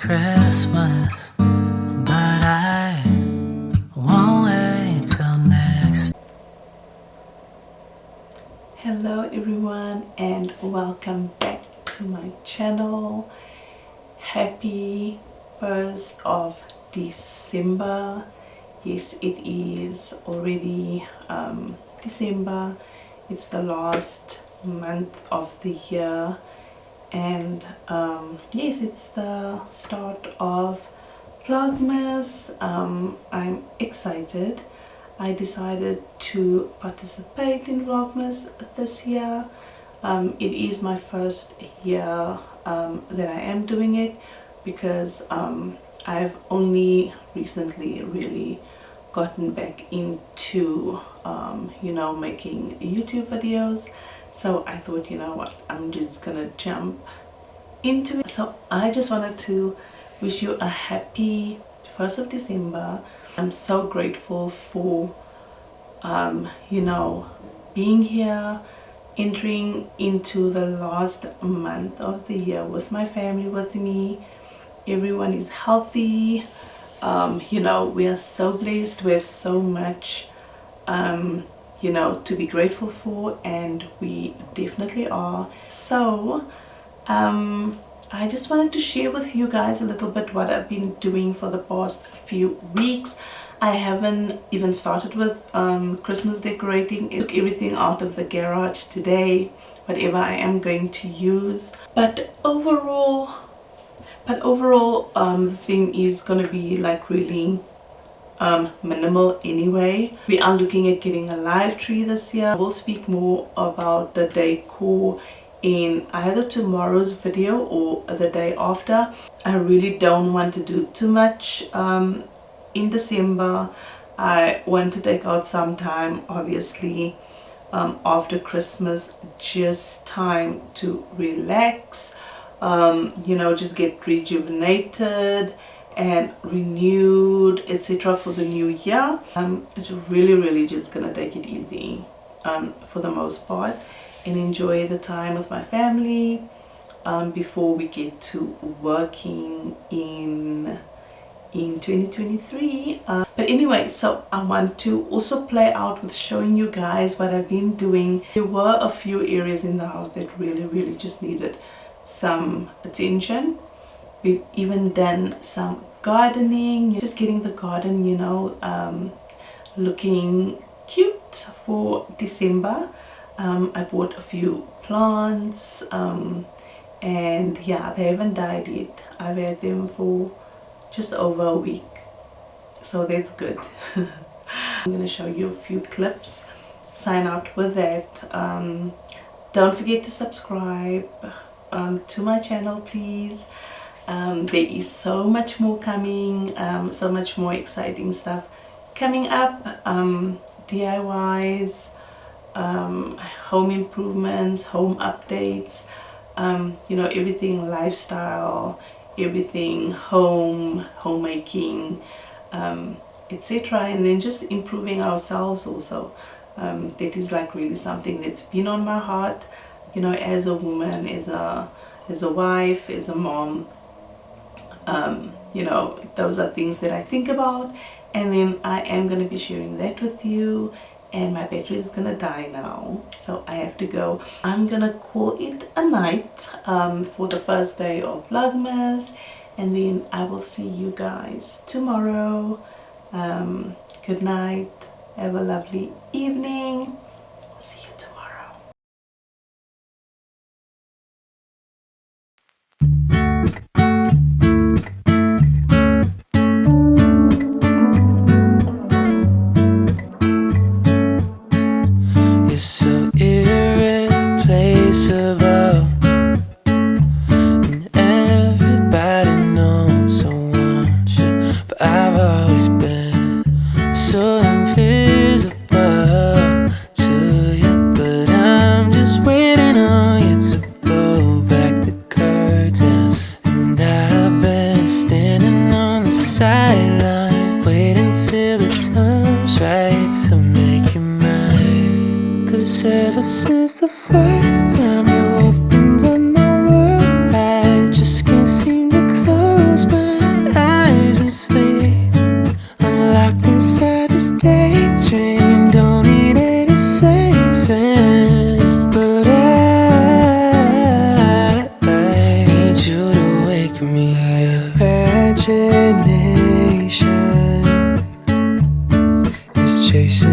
Christmas, but I won't wait till next. Hello everyone and welcome back to my channel. Happy 1st of December. Yes, it is already December. It's the last month of the year, and yes, it's the start of Vlogmas. I'm excited. I decided to participate in Vlogmas this year. It is my first year that I am doing it, because I've only recently really gotten back into making YouTube videos. So I thought, you know what, I'm just gonna jump into it. So I just wanted to wish you a happy 1st of December. I'm so grateful for being here, entering into the last month of the year with my family, with me. Everyone is healthy. We are so blessed. We have so much to be grateful for, and we definitely are. So I just wanted to share with you guys a little bit what I've been doing for the past few weeks. I haven't even started with Christmas decorating. I took everything out of the garage today, whatever I am going to use. But overall, the theme is going to be like really minimal anyway. We are looking at getting a live tree this year. I will speak more about the decor in either tomorrow's video or the day after. I really don't want to do too much in December. I want to take out some time, obviously, after Christmas, just time to relax, just get rejuvenated and renewed, etc. for the new year. It's really just gonna take it easy for the most part, and enjoy the time with my family before we get to working in 2023. But anyway, so I want to also play out with showing you guys what I've been doing. There were a few areas in the house that really just needed some attention. We've even done some gardening, just getting the garden looking cute for December. I bought a few plants, and yeah, they haven't died yet. I've had them for just over a week, so that's good. I'm gonna show you a few clips. Sign out with that. Don't forget to subscribe to my channel, please. There is so much more coming, so much more exciting stuff coming up. DIYs, home improvements, home updates, everything lifestyle, everything homemaking, etc. And then just improving ourselves also. That is like really something that's been on my heart, as a woman, as a wife, as a mom. Those are things that I think about, and then I am going to be sharing that with you. And my battery is gonna die now, so I have to go. I'm gonna call it a night for the first day of Vlogmas, and then I will see you guys tomorrow. Good night, have a lovely evening, see you tomorrow. You're so irreplaceable, and everybody knows I want you, but I've always been so invisible to you. chasing